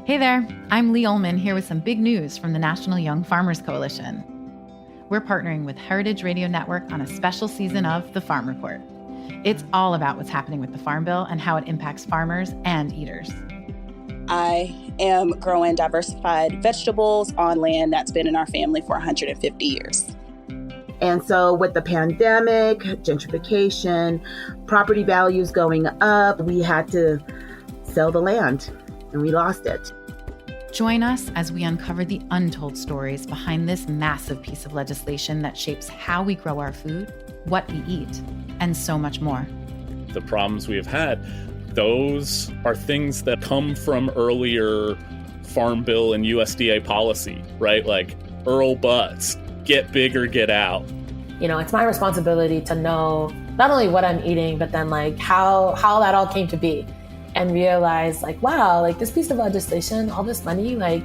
Hey there, I'm Lee Ullman here with some big news from the National Young Farmers Coalition. We're partnering with Heritage Radio Network on a special season of The Farm Report. It's all about what's happening with the Farm Bill and how it impacts farmers and eaters. I am growing diversified vegetables on land that's been in our family for 150 years. And so with the pandemic, gentrification, property values going up, we had to sell the land and we lost it. Join us as we uncover the untold stories behind this massive piece of legislation that shapes how we grow our food, what we eat, and so much more. The problems we have had, those are things that come from earlier Farm Bill and USDA policy, right? Like Earl Butz, get big or get out. You know, it's my responsibility to know not only what I'm eating, but then like how that all came to be. And realize like, wow, like this piece of legislation, all this money, like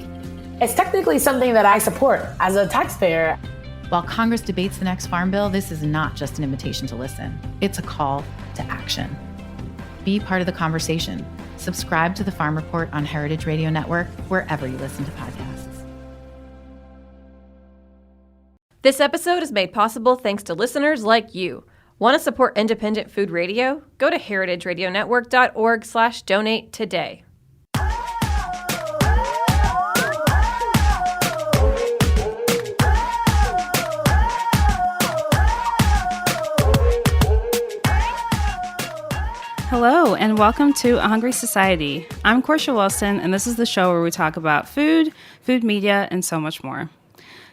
it's technically something that I support as a taxpayer. While Congress debates the next Farm Bill, this is not just an invitation to listen. It's a call to action. Be part of the conversation. Subscribe to the Farm Report on Heritage Radio Network, wherever you listen to podcasts. This episode is made possible thanks to listeners like you. Want to support independent food radio? Go to heritageradionetwork.org/donate today. Hello, and welcome to A Hungry Society. I'm Portia Wilson, and this is the show where we talk about food, food media, and so much more.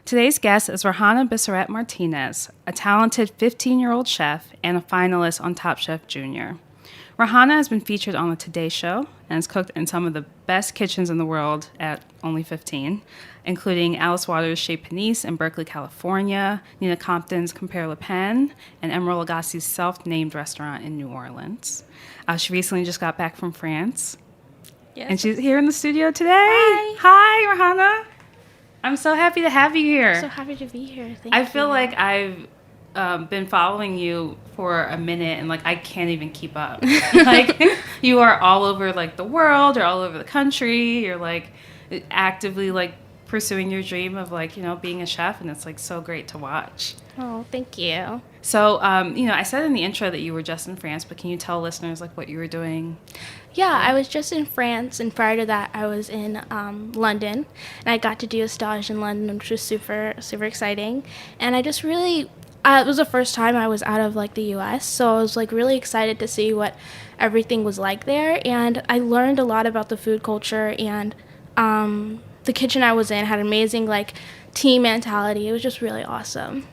Today's guest is Rahanna Bisseret Martinez, a talented 15-year-old chef and a finalist on Top Chef Junior. Rahanna has been featured on the Today Show and has cooked in some of the best kitchens in the world at only 15, including Alice Waters Chez Panisse in Berkley, California, Nina Compton's Compere Lapin, and Emeril Lagasse's self-named restaurant in New Orleans. She recently just got back from France. Yes. And she's here in the studio today. Hi, Rahanna. I'm so happy to have you here. I'm so happy to be here. Thank you. I feel like I've been following you for a minute and like I can't even keep up. Like you are all over like the world or all over the country. You're like actively like pursuing your dream of like, you know, being a chef, and it's like so great to watch. Oh, thank you. So, you know, I said in the intro that you were just in France, but can you tell listeners like what you were doing? Yeah, I was just in France, and prior to that, I was in London, and I got to do a stage in London, which was super, super exciting. And I just really, it was the first time I was out of like the U.S., so I was like really excited to see what everything was like there, and I learned a lot about the food culture, and the kitchen I was in had amazing like team mentality. It was just really awesome.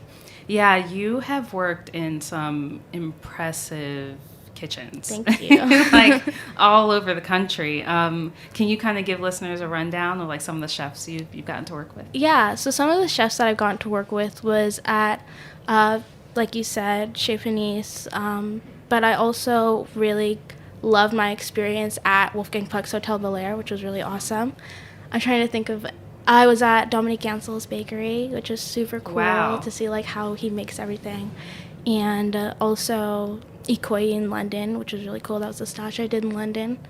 Yeah, you have worked in some impressive kitchens. Thank you. Like all over the country. Can you kind of give listeners a rundown of like some of the chefs you've gotten to work with? Yeah, so some of the chefs that I've gotten to work with was at, like you said, Chez Panisse, but I also really loved my experience at Wolfgang Puck's Hotel Bel Air, which was really awesome. I'm trying to think of, I was at Dominique Gansel's bakery, which is super cool to see like how he makes everything. And also Ikoyi in London, which was really cool. That was the stage I did in London.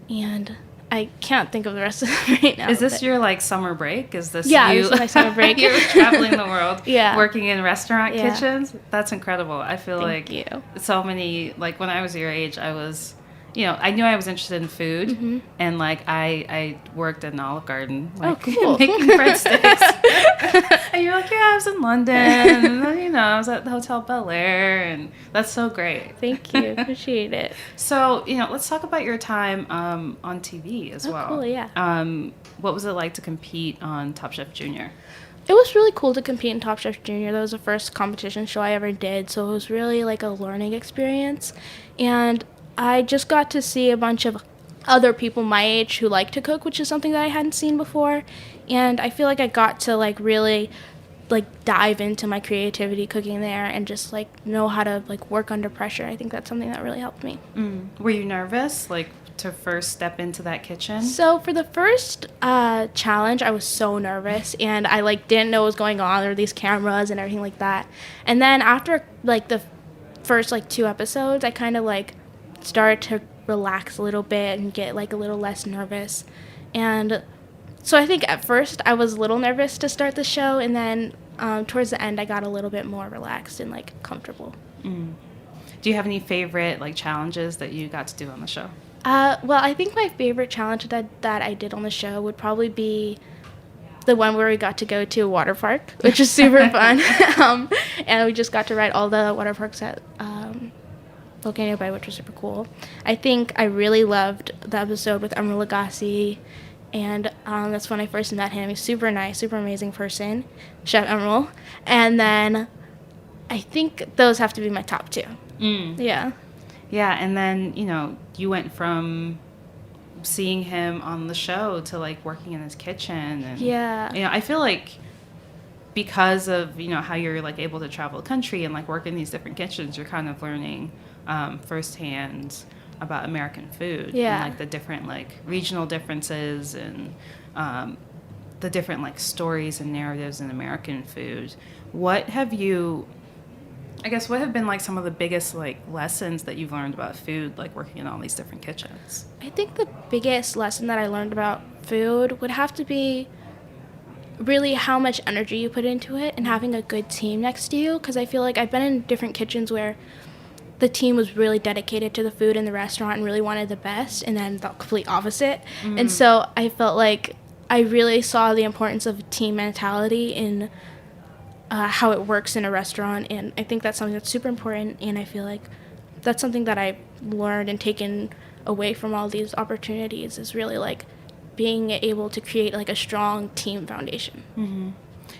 And I can't think of the rest of it right now. Is this your like summer break? Is this this you? is my summer break. You're traveling the world, Yeah. working in restaurant kitchens? That's incredible. I feel Thank like you. so many, like when I was your age, I was, you know, I knew I was interested in food, Mm-hmm. and like I worked at an Olive Garden, like cool. making breadsticks. And you're like, yeah, I was in London, and then, you know, I was at the Hotel Bel Air, and that's so great. Thank you. Appreciate it. So, you know, let's talk about your time on TV as well. Cool, yeah. What was it like to compete on Top Chef Junior? It was really cool to compete in Top Chef Junior. That was the first competition show I ever did, so it was really like a learning experience. And I just got to see a bunch of other people my age who like to cook, which is something that I hadn't seen before. And I feel like I got to like really like dive into my creativity cooking there and just like know how to like work under pressure. I think that's something that really helped me. Were you nervous like to first step into that kitchen? So for the first challenge, I was so nervous, and I like didn't know what was going on. There were these cameras and everything like that. And then after like the first like 2 episodes, I kind of like started to relax a little bit and get like a little less nervous. And so I think at first I was a little nervous to start the show, and then towards the end I got a little bit more relaxed and like comfortable. Do you have any favorite like challenges that you got to do on the show? Well, I think my favorite challenge that I did on the show would probably be the one where we got to go to a water park, which is super fun. And we just got to ride all the water parks at Volcano Bay, which was super cool. I think I really loved the episode with Emeril Lagasse, and that's when I first met him. He's super nice, super amazing person, Chef Emeril. And then I think those have to be my top two. Yeah. Yeah, and then, you know, you went from seeing him on the show to, like, working in his kitchen. And, yeah. You know, I feel like because of, you know, how you're, like, able to travel the country and, like, work in these different kitchens, you're kind of learning firsthand about American food. Yeah. And, like, the different, like, regional differences and the different, like, stories and narratives in American food. What have been like some of the biggest like lessons that you've learned about food, like working in all these different kitchens? I think the biggest lesson that I learned about food would have to be really how much energy you put into it and having a good team next to you, because I feel like I've been in different kitchens where the team was really dedicated to the food in the restaurant and really wanted the best, and then the complete opposite. And so I felt like I really saw the importance of team mentality in how it works in a restaurant, and I think that's something that's super important, and I feel like that's something that I've learned and taken away from all these opportunities is really like being able to create like a strong team foundation.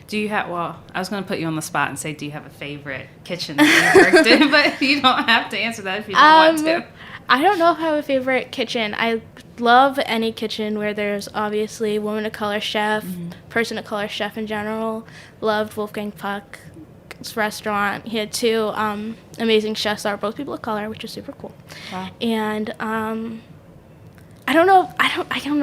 Do you have, well, I was going to put you on the spot and say, do you have a favorite kitchen that you worked in? But you don't have to answer that if you don't want to. I don't know if I have a favorite kitchen. I love any kitchen where there's obviously woman of color chef, person of color chef in general. Loved Wolfgang Puck's restaurant. He had two amazing chefs that were both people of color, which is super cool. Wow. And I don't know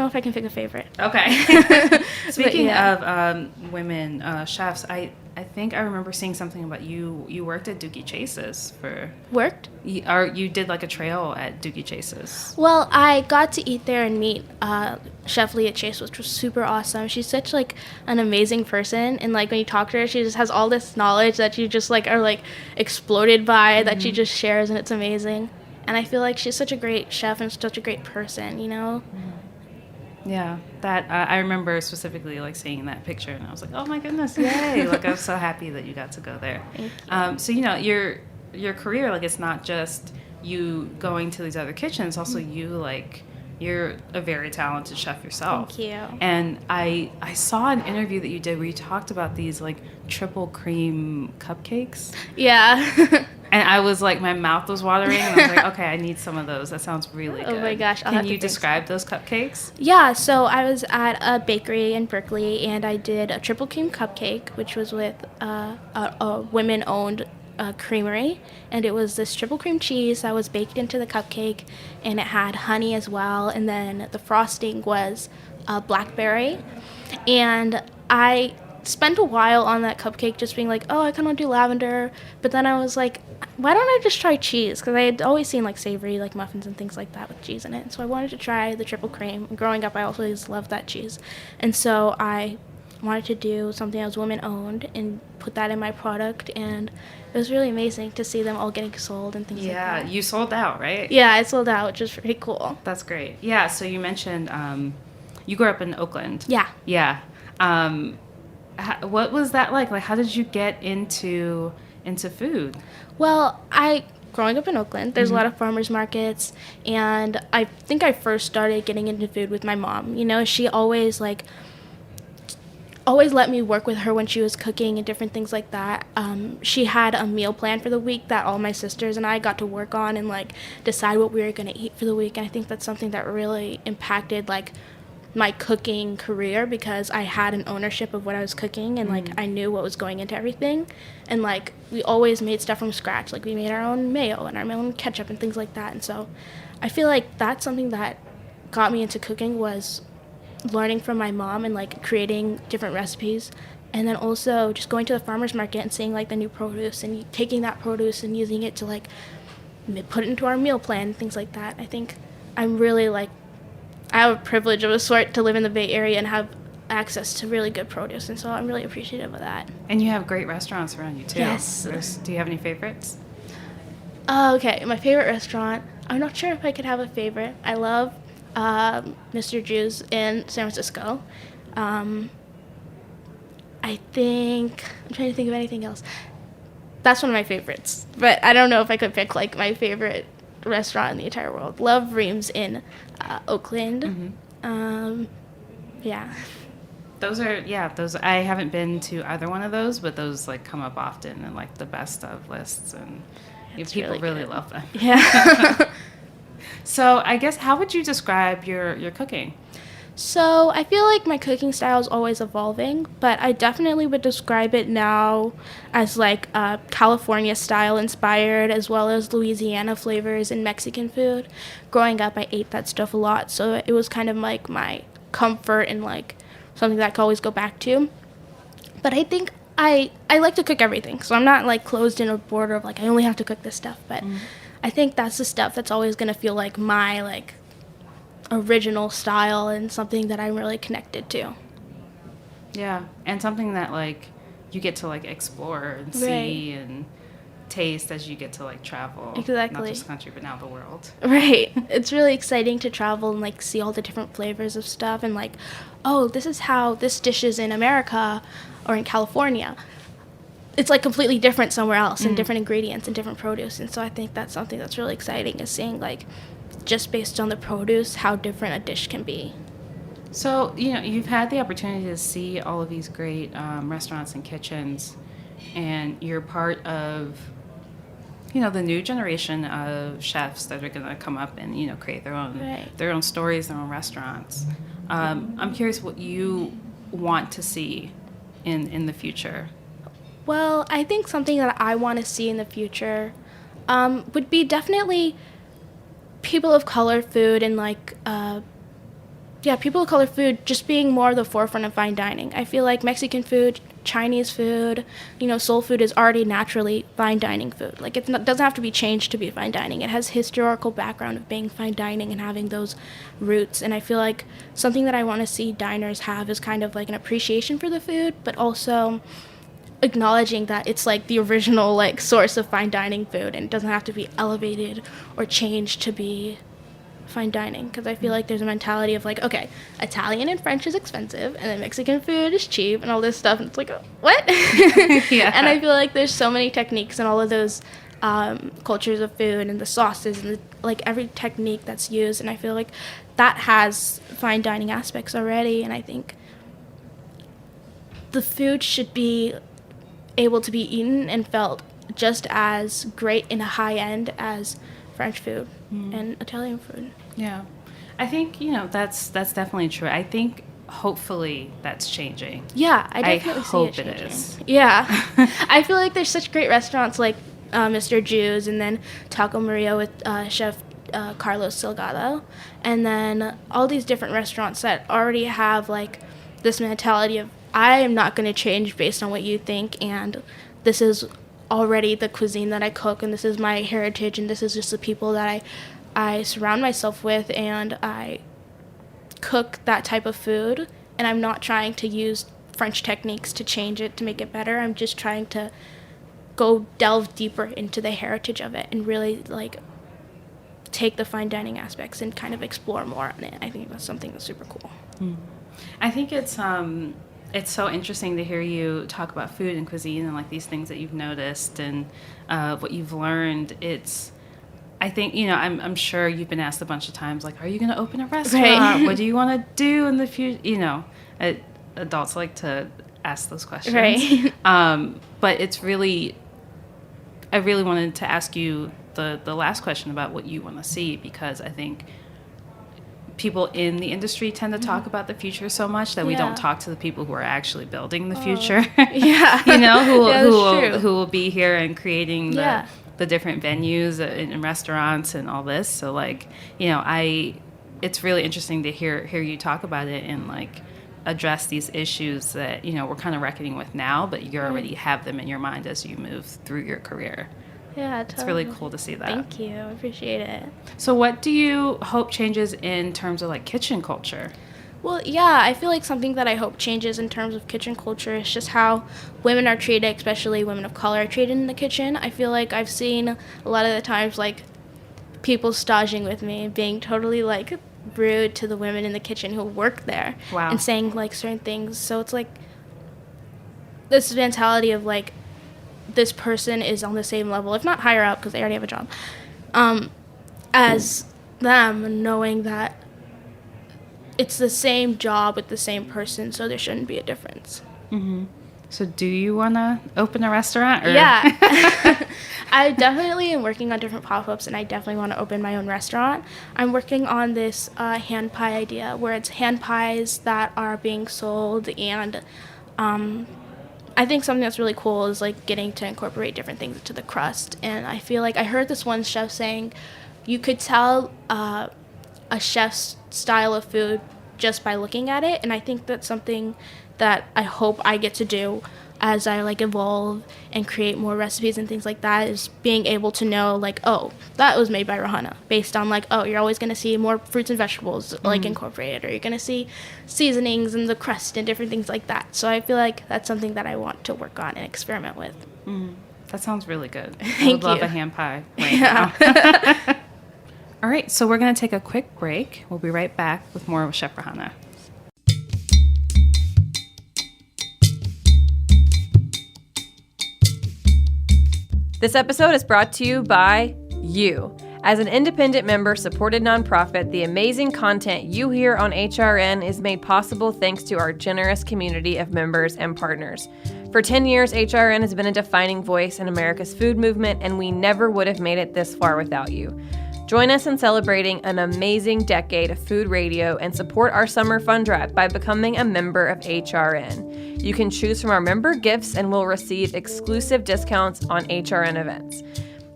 if I can pick a favorite. Okay. Speaking of women chefs, I think I remember seeing something about you worked at Doogie Chase's for... Worked? You did like a trail at Doogie Chase's. Well, I got to eat there and meet Chef Leah Chase, which was super awesome. She's such like an amazing person, and like when you talk to her, she just has all this knowledge that you just like are like exploded by, that she just shares, and it's amazing. And I feel like she's such a great chef and such a great person, you know? Yeah, that I remember specifically like seeing that picture, and I was like, oh my goodness, yay! Like I was so happy that you got to go there. Thank you. So you know your career, like it's not just you going to these other kitchens, also you're a very talented chef yourself. Thank you. And I saw an interview that you did where you talked about these like triple cream cupcakes. Yeah. And I was like, my mouth was watering, and I was like, okay, I need some of those. That sounds really good. Oh my gosh. Can you describe those cupcakes? Yeah, so I was at a bakery in Berkeley, and I did a triple cream cupcake, which was with a women-owned creamery, and it was this triple cream cheese that was baked into the cupcake, and it had honey as well, and then the frosting was blackberry. And I spent a while on that cupcake just being like, oh, I kind of do lavender, but then I was like, why don't I just try cheese? Because I had always seen like savory like muffins and things like that with cheese in it, so I wanted to try the triple cream. And growing up, I always loved that cheese, and so I wanted to do something that was women owned and put that in my product, and it was really amazing to see them all getting sold and things like that. Yeah, you sold out, right? Yeah, I sold out, which was pretty cool. That's great. Yeah, so you mentioned you grew up in Oakland. Yeah. Yeah. What was that like? Like, how did you get into food? Well, growing up in Oakland, there's a lot of farmers markets, and I think I first started getting into food with my mom. You know, she always let me work with her when she was cooking and different things like that. She had a meal plan for the week that all my sisters and I got to work on and like decide what we were going to eat for the week. And I think that's something that really impacted like my cooking career, because I had an ownership of what I was cooking, and like I knew what was going into everything, and like we always made stuff from scratch. Like we made our own mayo and our own ketchup and things like that. And so I feel like that's something that got me into cooking, was learning from my mom and like creating different recipes, and then also just going to the farmer's market and seeing like the new produce and taking that produce and using it to like put it into our meal plan and things like that. I think I'm really like I have a privilege of a sort to live in the Bay Area and have access to really good produce, and so I'm really appreciative of that. And you have great restaurants around you too. Yes. Do you have any favorites? Okay, my favorite restaurant. I'm not sure if I could have a favorite. I love Mr. Drew's in San Francisco. I'm trying to think of anything else. That's one of my favorites, but I don't know if I could pick like my favorite restaurant in the entire world. Love Reams in Oakland. Yeah. Those I haven't been to either one of those, but those like come up often in like the best of lists, and people really love them. Yeah. So I guess, how would you describe your cooking? So I feel like my cooking style is always evolving, but I definitely would describe it now as like California style inspired, as well as Louisiana flavors and Mexican food. Growing up, I ate that stuff a lot, so it was kind of like my comfort and like something that I could always go back to. But I think I like to cook everything, so I'm not like closed in a border of like I only have to cook this stuff, but I think that's the stuff that's always going to feel like my like original style and something that I'm really connected to. Yeah, and something that like you get to like explore and see and taste as you get to like travel. Exactly. Not just country, but now the world. Right. It's really exciting to travel and like see all the different flavors of stuff and like, oh, this is how this dish is in America or in California. It's like completely different somewhere else and different ingredients and different produce. And so I think that's something that's really exciting, is seeing like just based on the produce how different a dish can be. So, you've had the opportunity to see all of these great restaurants and kitchens, and you're part of, the new generation of chefs that are going to come up and, create their own stories, their own restaurants. I'm curious what you want to see in the future. Well, I think something that I want to see in the future would be definitely people of color food and like, people of color food just being more the forefront of fine dining. I feel like Mexican food, Chinese food, soul food is already naturally fine dining food. Like doesn't have to be changed to be fine dining. It has historical background of being fine dining and having those roots. And I feel like something that I want to see diners have is kind of like an appreciation for the food, but also acknowledging that it's like the original like source of fine dining food, and it doesn't have to be elevated or changed to be fine dining. Because I feel like there's a mentality of like, okay, Italian and French is expensive and then Mexican food is cheap and all this stuff, and it's like, what? Yeah. And I feel like there's so many techniques and all of those cultures of food and the sauces and like every technique that's used, and I feel like that has fine dining aspects already. And I think the food should be able to be eaten and felt just as great in a high end as French food and Italian food. Yeah, I think that's definitely true. I think hopefully that's changing. Yeah, I definitely see it changing. It is. Yeah, I feel like there's such great restaurants like Mr. Drew's, and then Taco Maria with Chef Carlos Salgado, and then all these different restaurants that already have like this mentality of, I am not going to change based on what you think, and this is already the cuisine that I cook, and this is my heritage, and this is just the people that I surround myself with, and I cook that type of food, and I'm not trying to use French techniques to change it, to make it better. I'm just trying to go delve deeper into the heritage of it and really like take the fine dining aspects and kind of explore more on it. I think that's something that's super cool. I think it's so interesting to hear you talk about food and cuisine and like these things that you've noticed and what you've learned. I think, I'm sure you've been asked a bunch of times, like, are you going to open a restaurant? Right. What do you want to do in the future? Adults like to ask those questions. Right. But it's really, I really wanted to ask you the last question about what you want to see, because I think people in the industry tend to talk about the future so much that we don't talk to the people who are actually building the future. Yeah. Who will be here and creating the different venues and restaurants and all this. So like, it's really interesting to hear you talk about it and like address these issues that, we're kind of reckoning with now, but you already have them in your mind as you move through your career. Yeah, totally. It's really cool to see that. Thank you. I appreciate it. So what do you hope changes in terms of like kitchen culture? Well, yeah, I feel like something that I hope changes in terms of kitchen culture is just how women are treated, especially women of color are treated in the kitchen. I feel like I've seen a lot of the times, like, people staging with me and being totally, like, rude to the women in the kitchen who work there. Wow. And saying, like, certain things. So it's, like, this mentality of, like, this person is on the same level, if not higher up, because they already have a job, as them, knowing that it's the same job with the same person, so there shouldn't be a difference. Mm-hmm. So do you want to open a restaurant? Or? Yeah. I definitely am working on different pop-ups, and I definitely want to open my own restaurant. I'm working on this hand pie idea, where it's hand pies that are being sold, and I think something that's really cool is, like, getting to incorporate different things into the crust. And I feel like I heard this one chef saying you could tell a chef's style of food just by looking at it, and I think that's something that I hope I get to do as I, like, evolve and create more recipes and things like that, is being able to know, like, oh, that was made by Rahanna, based on, like, oh, you're always going to see more fruits and vegetables, like, incorporated, or you're going to see seasonings and the crust and different things like that. So I feel like that's something that I want to work on and experiment with. That sounds really good. Thank I would love you. a hand pie right now. All right, so we're going to take a quick break. We'll be right back with more of Chef Rahanna. This episode is brought to you by you. As an independent member-supported nonprofit, the amazing content you hear on HRN is made possible thanks to our generous community of members and partners. For 10 years, HRN has been a defining voice in America's food movement, and we never would have made it this far without you. Join us in celebrating an amazing decade of food radio and support our summer fund drive by becoming a member of HRN. You can choose from our member gifts and will receive exclusive discounts on HRN events.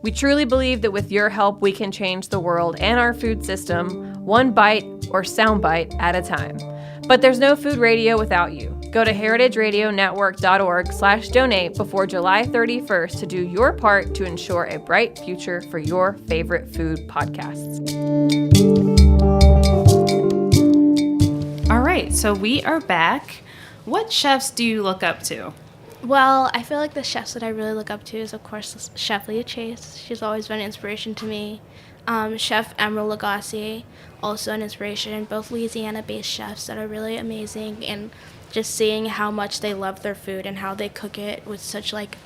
We truly believe that with your help, we can change the world and our food system one bite or soundbite at a time. But there's no food radio without you. Go to heritageradionetwork.org/donate before July 31st to do your part to ensure a bright future for your favorite food podcasts. All right, so we are back. What chefs do you look up to? Well, I feel like the chefs that I really look up to is, of course, Chef Leah Chase. She's always been an inspiration to me. Chef Emeril Lagasse, also an inspiration. Both Louisiana-based chefs that are really amazing, and just seeing how much they love their food and how they cook it with such, like,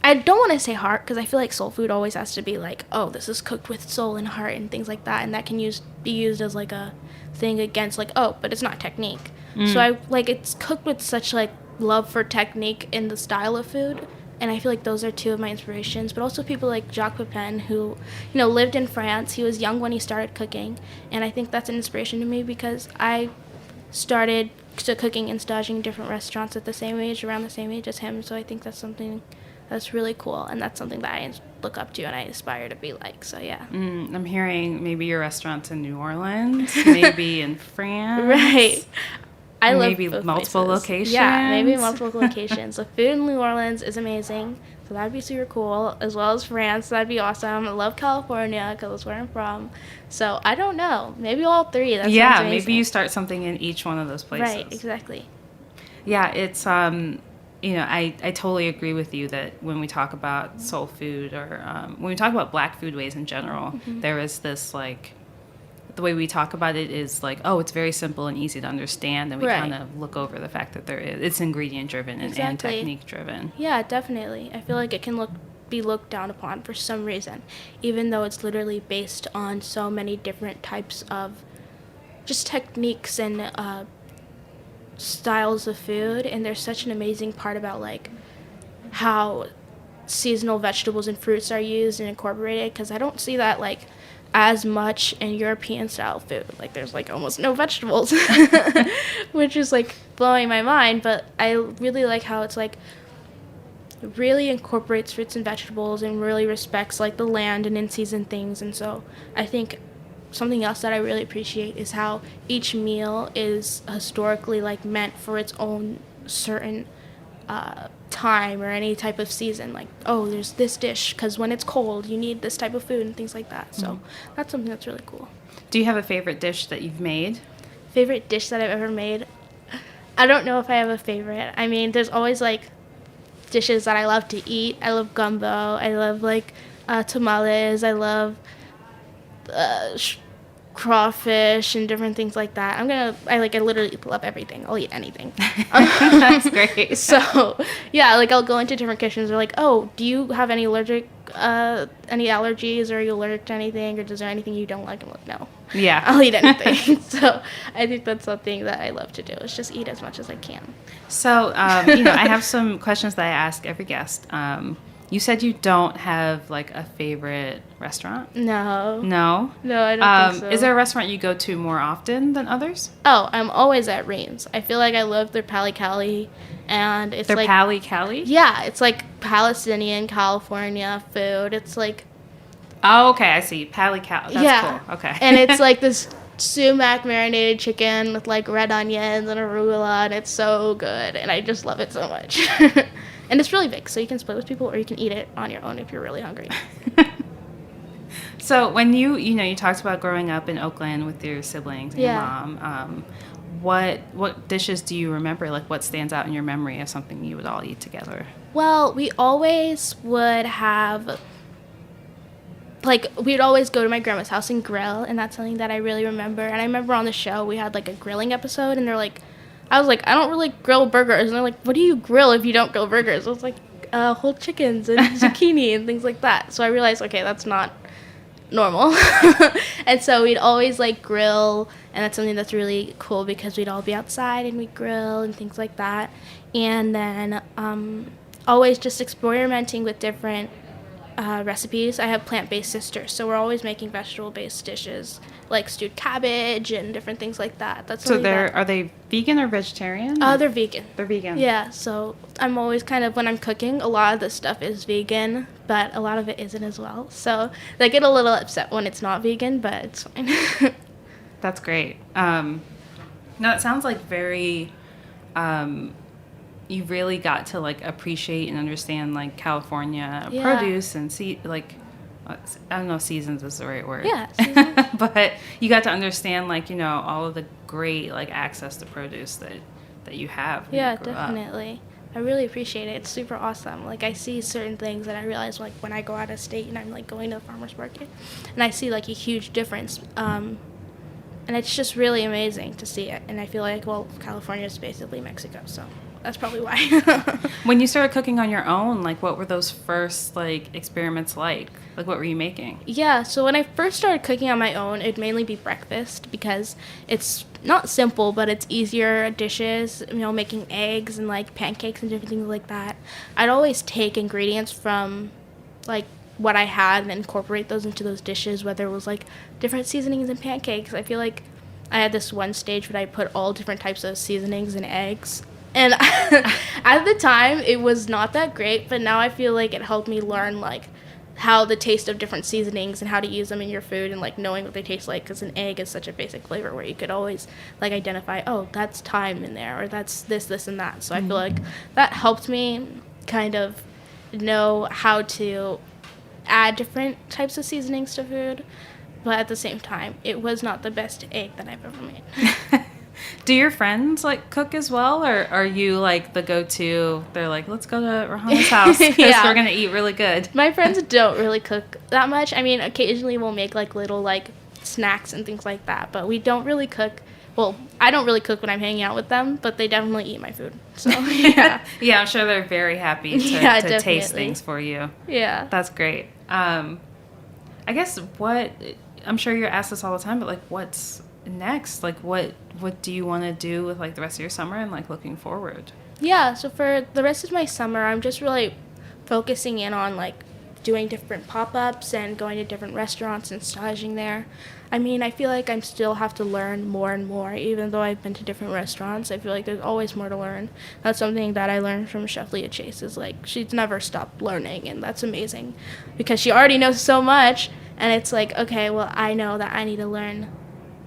I don't want to say heart, because I feel like soul food always has to be like, oh, this is cooked with soul and heart and things like that, and that can be used as, like, a thing against, like, oh, but it's not technique. So I, like, it's cooked with such, like, love for technique in the style of food, and I feel like those are two of my inspirations. But also people like Jacques Pepin, who, you know, lived in France. He was young when he started cooking, and I think that's an inspiration to me, because I started cooking and staging different restaurants at the same age, around the same age as him. So I think that's something that's really cool, and that's something that I look up to and I aspire to be like. So yeah. I'm hearing maybe your restaurant's in New Orleans, maybe in France. Right. I love maybe both multiple places. locations. Yeah, maybe multiple locations. The food in New Orleans is amazing, so that'd be super cool. As well as France, that'd be awesome. I love California because that's where I'm from. So I don't know, maybe all three. That sounds amazing. Maybe you start something in each one of those places. Right, exactly. Yeah, it's you know, I totally agree with you that when we talk about soul food, or when we talk about Black foodways in general, there is this, like, the way we talk about it is like, oh, it's very simple and easy to understand, and we kind of look over the fact that it's ingredient driven and technique driven. Yeah, definitely. I feel like it can be looked down upon for some reason, even though it's literally based on so many different types of just techniques and styles of food. And there's such an amazing part about, like, how seasonal vegetables and fruits are used and incorporated, because I don't see that, like, as much in European style food. Like, there's, like, almost no vegetables, which is, like, blowing my mind. But I really like how it's, like, really incorporates fruits and vegetables and really respects, like, the land and in-season things. And so I think something else that I really appreciate is how each meal is historically, like, meant for its own certain time or any type of season. Like, oh, there's this dish because when it's cold, you need this type of food and things like that. So that's something that's really cool. Do you have a favorite dish that you've made? Favorite dish that I've ever made? I don't know if I have a favorite. I mean, there's always, like, dishes that I love to eat. I love gumbo. I love, like, tamales. I love crawfish and different things like that. I literally love everything. I'll eat anything. That's great. So, yeah, like, I'll go into different kitchens. They're like, oh, do you have any allergies, or are you allergic to anything, or is there anything you don't like? I'm like, no. Yeah. I'll eat anything. So I think that's something that I love to do, is just eat as much as I can. So, I have some questions that I ask every guest. You said you don't have, like, a favorite restaurant? No. No? No, I don't think so. Is there a restaurant you go to more often than others? Oh, I'm always at Reams. I feel like I love their Pali Cali, and it's their like... Pali Cali? Yeah, it's like Palestinian, California food. It's like... Oh, okay, I see. Pali Cali. That's cool. Okay. And it's like this sumac marinated chicken with, like, red onions and arugula, and it's so good, and I just love it so much. And it's really big, so you can split with people, or you can eat it on your own if you're really hungry. So when you talked about growing up in Oakland with your siblings and your mom, what dishes do you remember? Like, what stands out in your memory of something you would all eat together? Well, we always would have... Like, we'd always go to my grandma's house and grill, and that's something that I really remember. And I remember on the show, we had, like, a grilling episode, and I was like, I don't really grill burgers. And they're like, what do you grill if you don't grill burgers? I was like, whole chickens and zucchini and things like that. So I realized, okay, that's not normal. And so we'd always, like, grill, and that's something that's really cool because we'd all be outside and we'd grill and things like that. And then always just experimenting with different recipes. I have plant-based sisters, so we're always making vegetable-based dishes, like stewed cabbage and different things like that. So are they vegan or vegetarian? They're vegan. They're vegan. Yeah, so I'm always kind of, when I'm cooking, a lot of the stuff is vegan, but a lot of it isn't as well. So they get a little upset when it's not vegan, but it's fine. That's great. No, it sounds like very... you really got to, like, appreciate and understand, like, California produce and I don't know if seasons is the right word. Yeah. But you got to understand, like, all of the great, like, access to produce that you have. Yeah, definitely. I really appreciate it. It's super awesome. Like, I see certain things that I realize, like, when I go out of state and I'm, like, going to the farmer's market, and I see, like, a huge difference. And it's just really amazing to see it. And I feel like, well, California is basically Mexico, so... That's probably why. When you started cooking on your own, like, what were those first, like, experiments like? Like, what were you making? Yeah, so when I first started cooking on my own, it'd mainly be breakfast because it's not simple, but it's easier dishes, making eggs and, like, pancakes and different things like that. I'd always take ingredients from, like, what I had and incorporate those into those dishes, whether it was, like, different seasonings and pancakes. I feel like I had this one stage where I put all different types of seasonings and eggs. And at the time, it was not that great, but now I feel like it helped me learn, like, how the taste of different seasonings and how to use them in your food and, like, knowing what they taste like, because an egg is such a basic flavor where you could always, like, identify, oh, that's thyme in there, or that's this, and that. So I feel like that helped me kind of know how to add different types of seasonings to food, but at the same time, it was not the best egg that I've ever made. Do your friends, like, cook as well, or are you, like, the go-to? They're like, let's go to Rahanna's house because we're going to eat really good. My friends don't really cook that much. I mean, occasionally we'll make, like, little, like, snacks and things like that, but we don't really cook. Well, I don't really cook when I'm hanging out with them, but they definitely eat my food. So, yeah. Yeah, I'm sure they're very happy to taste things for you. Yeah. That's great. I guess I'm sure you're asked this all the time, but, like, what's next? Like, what do you want to do with, like, the rest of your summer and, like, looking forward? Yeah, so for the rest of my summer, I'm just really focusing in on, like, doing different pop-ups and going to different restaurants and staging there. I mean, I feel like I still have to learn more and more, even though I've been to different restaurants. I feel like there's always more to learn. That's something that I learned from Chef Leah Chase, is, like, she's never stopped learning, and that's amazing because she already knows so much, and it's like, okay, well, I know that I need to learn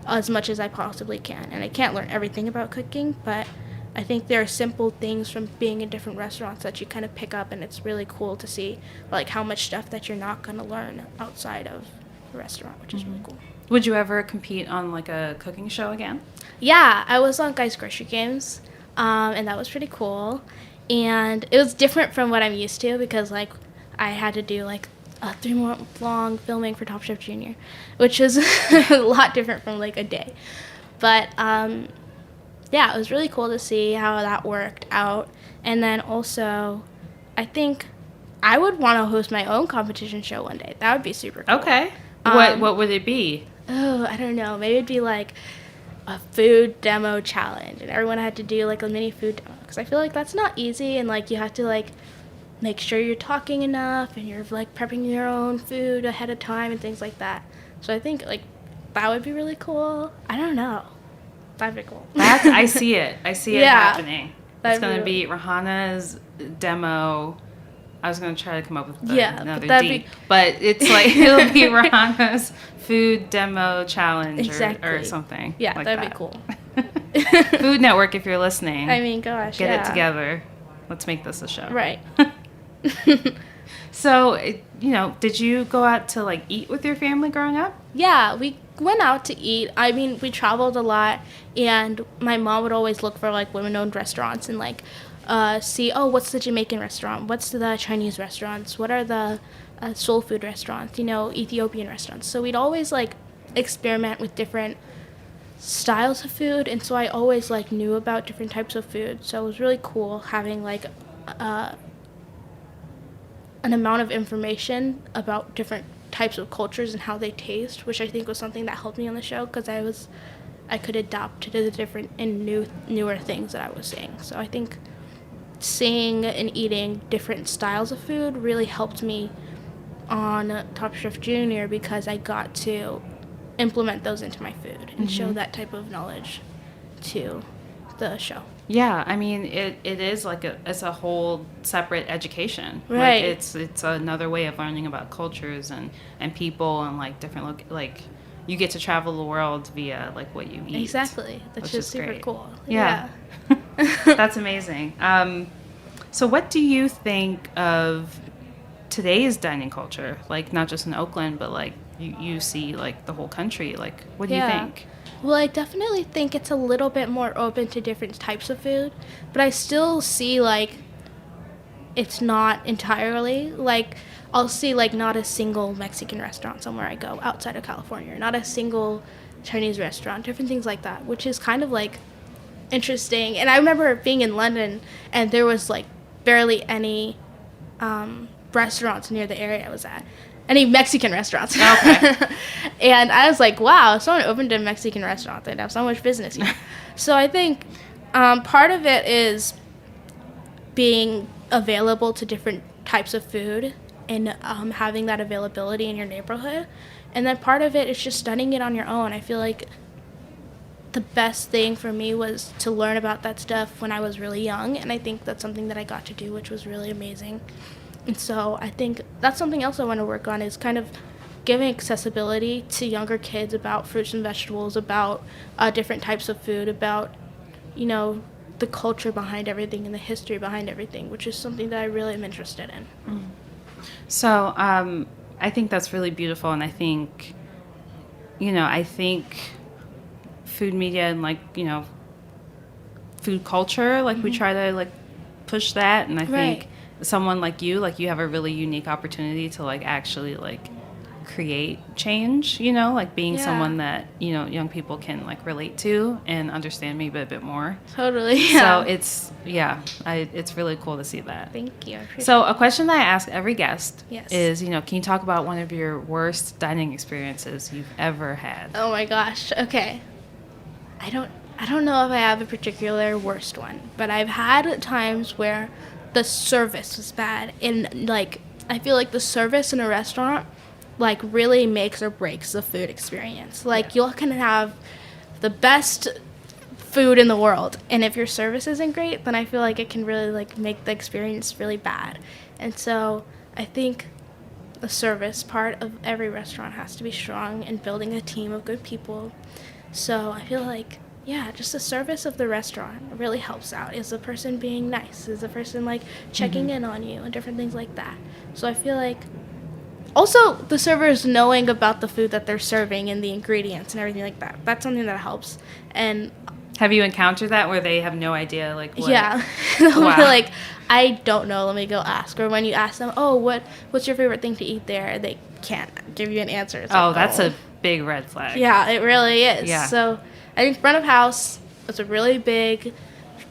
as much as I possibly can. And I can't learn everything about cooking, but I think there are simple things from being in different restaurants that you kind of pick up, and it's really cool to see like how much stuff that you're not going to learn outside of a restaurant, which is really cool. Would you ever compete on like a cooking show again? Yeah, I was on Guys Grocery Games, and that was pretty cool. And it was different from what I'm used to because like I had to do like a 3-month long filming for Top Chef Junior, which is a lot different from like a day. But yeah, it was really cool to see how that worked out. And then also, I think I would want to host my own competition show one day. That would be super cool. Okay. What would it be? Oh, I don't know. Maybe it'd be like a food demo challenge, and everyone had to do like a mini food demo. Because I feel like that's not easy, and like you have to like make sure you're talking enough, and you're like prepping your own food ahead of time and things like that. So I think like that would be really cool. I don't know. That'd be cool. I see it. I see it happening. It's going to be really Rahanna's demo. I was going to try to come up with another but D. But it's like, it'll be Rahanna's food demo challenge or something. Yeah, like that'd that. be cool. Food Network, if you're listening. I mean, gosh, Get it together. Let's make this a show. Right. So, did you go out to like eat with your family growing up? Yeah, we went out to eat. I mean, we traveled a lot, and my mom would always look for like women-owned restaurants and like see, what's the Jamaican restaurant? What's the Chinese restaurants? What are the soul food restaurants? Ethiopian restaurants. So we'd always like experiment with different styles of food, and so I always like knew about different types of food. So it was really cool having like an amount of information about different types of cultures and how they taste, which I think was something that helped me on the show because I could adapt to the different and newer things that I was seeing. So I think seeing and eating different styles of food really helped me on Top Chef Junior because I got to implement those into my food and show that type of knowledge to the show. Yeah, I mean, it is like it's a whole separate education. Right. Like it's another way of learning about cultures and people and like different like you get to travel the world via like what you eat. Exactly. That's just super great. cool. Yeah. That's amazing. So what do you think of today's dining culture? Like not just in Oakland, but like you see like the whole country. Like what do you think? Well, I definitely think it's a little bit more open to different types of food, but I still see like it's not entirely like I'll see like not a single Mexican restaurant somewhere I go outside of California, not a single Chinese restaurant, different things like that, which is kind of like interesting. And I remember being in London and there was like barely any restaurants near the area I was at. Any Mexican restaurants. Okay. And I was like, wow, if someone opened a Mexican restaurant, they'd have so much business here. So I think part of it is being available to different types of food and having that availability in your neighborhood. And then part of it is just studying it on your own. I feel like the best thing for me was to learn about that stuff when I was really young. And I think that's something that I got to do, which was really amazing. And so I think that's something else I want to work on is kind of giving accessibility to younger kids about fruits and vegetables, about different types of food, about, the culture behind everything and the history behind everything, which is something that I really am interested in. Mm. So I think that's really beautiful. And I think, food media and like, food culture, like we try to like push that. And I think someone like you have a really unique opportunity to like actually like create change, like being someone that, young people can like relate to and understand maybe a bit more. Totally. Yeah. So it's really cool to see that. Thank you. I appreciate So a question that I ask every guest Yes. is, can you talk about one of your worst dining experiences you've ever had? Oh my gosh. Okay. I don't know if I have a particular worst one, but I've had times where the service was bad, and like I feel like the service in a restaurant like really makes or breaks the food experience. Like you can have the best food in the world, and if your service isn't great, then I feel like it can really like make the experience really bad. And so I think the service part of every restaurant has to be strong and building a team of good people. So I feel like just the service of the restaurant really helps out. Is the person being nice? Is the person like checking in on you and different things like that? So I feel like also the servers knowing about the food that they're serving and the ingredients and everything like that. That's something that helps. And have you encountered that where they have no idea like what? Yeah. Wow. Like, I don't know, let me go ask. Or when you ask them, oh, what's your favorite thing to eat there? They can't give you an answer. It's like, that's a big red flag. Yeah, it really is. Yeah. So I think front of house is a really big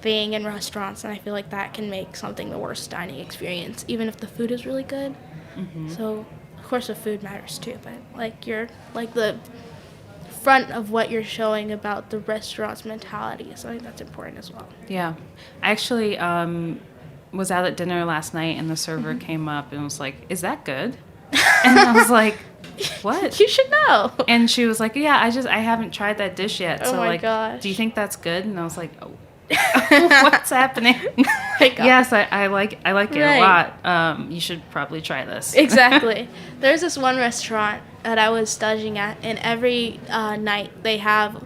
thing in restaurants, and I feel like that can make something the worst dining experience, even if the food is really good. So, of course, the food matters too, but like the front of what you're showing about the restaurant's mentality, so I think that's important as well. Yeah. I actually was out at dinner last night, and the server came up and was like, "Is that good?" And I was like, "What?" You should know. And she was like, "Yeah, I haven't tried that dish yet. Oh so my like, gosh. do you think that's good?" And I was like, "Oh, what's happening?" Yes, I like it a lot. You should probably try this. Exactly. There's this one restaurant that I was staging at, and every night they have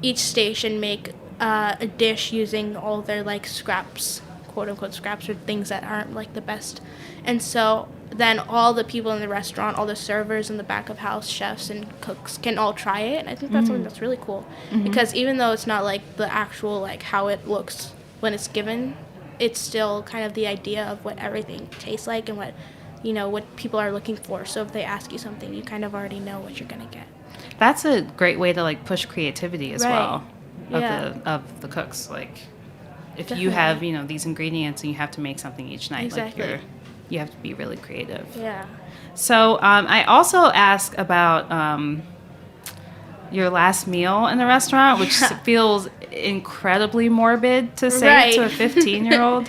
each station make a dish using all their like scraps, quote unquote scraps, or things that aren't like the best. And so then all the people in the restaurant, all the servers in the back of house, chefs and cooks can all try it. And I think that's something that's really cool, because even though it's not like the actual like how it looks when it's given, it's still kind of the idea of what everything tastes like and what people are looking for. So if they ask you something, you kind of already know what you're gonna get. That's a great way to like push creativity as well of the cooks. Like if you have these ingredients and you have to make something each night, like you have to be really creative. Yeah. So I also ask about your last meal in the restaurant, which feels incredibly morbid to say to a 15-year-old.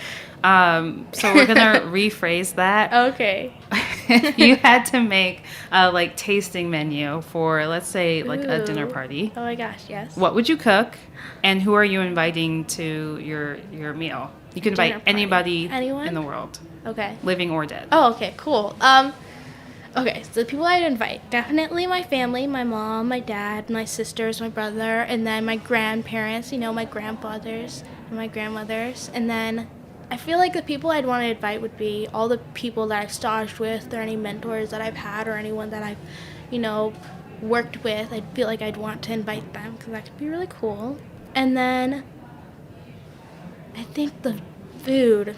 So we're gonna rephrase that. Okay. If you had to make a like tasting menu for, let's say, like a dinner party. Oh my gosh, yes. What would you cook, and who are you inviting to your meal? You can invite anybody in the world. Okay. Living or dead. Oh, okay, cool. Okay, so the people I'd invite, definitely my family, my mom, my dad, my sisters, my brother, and then my grandparents, my grandfathers and my grandmothers. And then I feel like the people I'd want to invite would be all the people that I've staged with, or any mentors that I've had, or anyone that I've, worked with. I feel like I'd want to invite them, because that could be really cool. And then I think the food,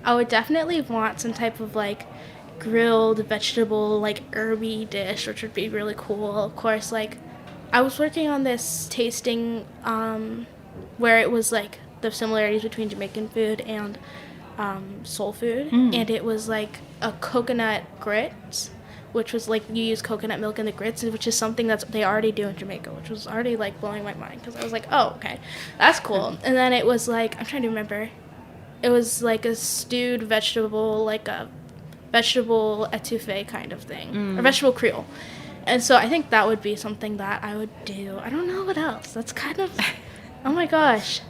I would definitely want some type of like grilled vegetable, like herby dish, which would be really cool. Of course, like I was working on this tasting where it was like the similarities between Jamaican food and soul food, and it was like a coconut grits, which was like you use coconut milk in the grits, which is something that they already do in Jamaica, which was already like blowing my mind, because I was like, oh, okay, that's cool. And then it was like, I'm trying to remember, it was like a stewed vegetable, like a vegetable etouffee kind of thing, or vegetable creole. And so I think that would be something that I would do. I don't know what else. That's kind of, oh my gosh.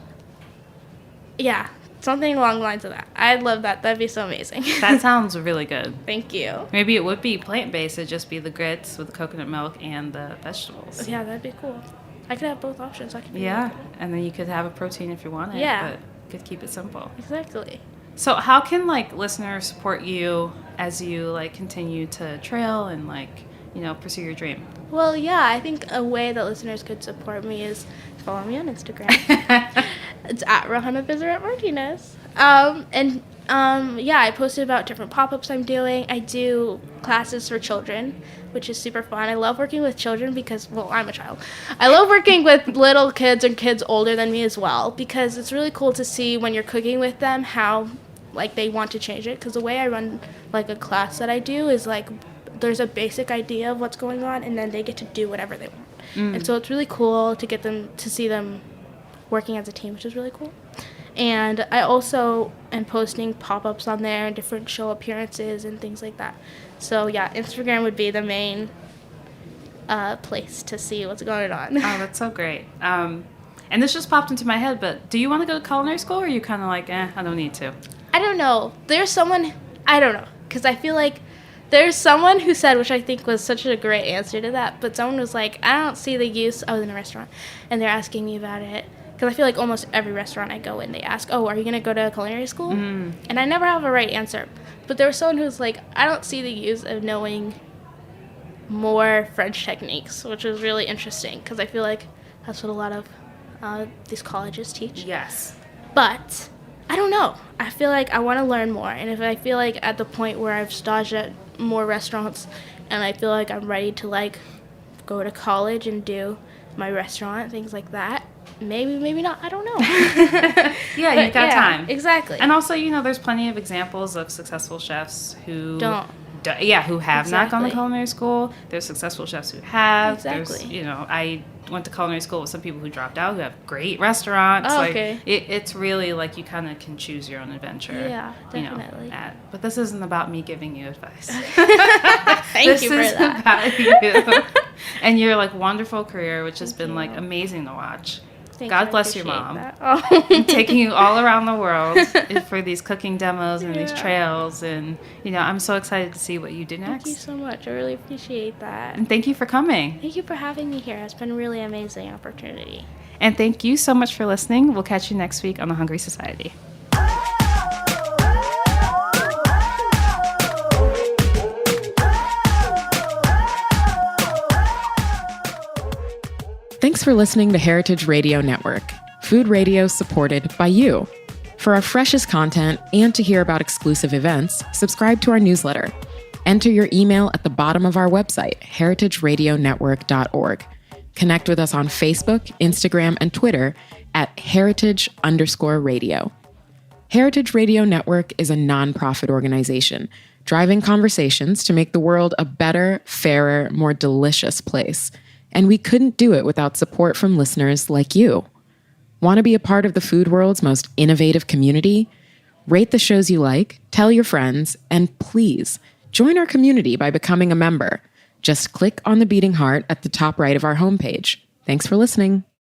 Yeah, something along the lines of that. I'd love that. That'd be so amazing. That sounds really good. Thank you. Maybe it would be plant-based. It'd just be the grits with the coconut milk and the vegetables. Yeah, that'd be cool. I could have both options. I could be really cool. And then you could have a protein if you wanted. Yeah. But you could keep it simple. Exactly. So how can like listeners support you as you like continue to trail and like pursue your dream? Well, yeah, I think a way that listeners could support me is follow me on Instagram. It's at Rahanna Bisseret Martinez. I posted about different pop-ups I'm doing. I do classes for children, which is super fun. I love working with children because, well, I'm a child. I love working with little kids and kids older than me as well, because it's really cool to see when you're cooking with them how like they want to change it. Because the way I run like a class that I do is like there's a basic idea of what's going on, and then they get to do whatever they want. And so it's really cool to get them to see them working as a team, which is really cool. And I also am posting pop-ups on there and different show appearances and things like that. So yeah, Instagram would be the main place to see what's going on. Oh, that's so great. And this just popped into my head, but do you want to go to culinary school, or are you kind of like, I don't need to? I don't know. There's someone, I don't know, because I feel like There's someone who said, which I think was such a great answer to that, but someone was like, I don't see the use. I was in a restaurant, and they're asking me about it. Because I feel like almost every restaurant I go in, they ask, oh, are you going to go to culinary school? And I never have a right answer. But there was someone who's like, I don't see the use of knowing more French techniques, which was really interesting because I feel like that's what a lot of these colleges teach. Yes. But I don't know. I feel like I want to learn more. And if I feel like at the point where I've staged at more restaurants and I feel like I'm ready to like go to college and do my restaurant, things like that, maybe not. I don't know. Yeah, you've got time. Exactly. And also, there's plenty of examples of successful chefs who who have not gone to culinary school. There's successful chefs who have. Exactly. There's, I went to culinary school with some people who dropped out who have great restaurants. Oh, like, okay. It's really like you kind of can choose your own adventure. Yeah, definitely. But this isn't about me giving you advice. Thank you for that. This is about you. And your like wonderful career, which has been like amazing to watch. God bless your mom. Taking you all around the world for these cooking demos and these trails. And, I'm so excited to see what you do next. Thank you so much. I really appreciate that. And thank you for coming. Thank you for having me here. It's been a really amazing opportunity. And thank you so much for listening. We'll catch you next week on The Hungry Society. Thanks for listening to Heritage Radio Network, food radio supported by you. For our freshest content and to hear about exclusive events, subscribe to our newsletter. Enter your email at the bottom of our website, heritageradionetwork.org. Connect with us on Facebook, Instagram, and Twitter at heritage_radio. Heritage Radio Network is a nonprofit organization driving conversations to make the world a better, fairer, more delicious place. And we couldn't do it without support from listeners like you. Want to be a part of the food world's most innovative community? Rate the shows you like, tell your friends, and please join our community by becoming a member. Just click on the beating heart at the top right of our homepage. Thanks for listening.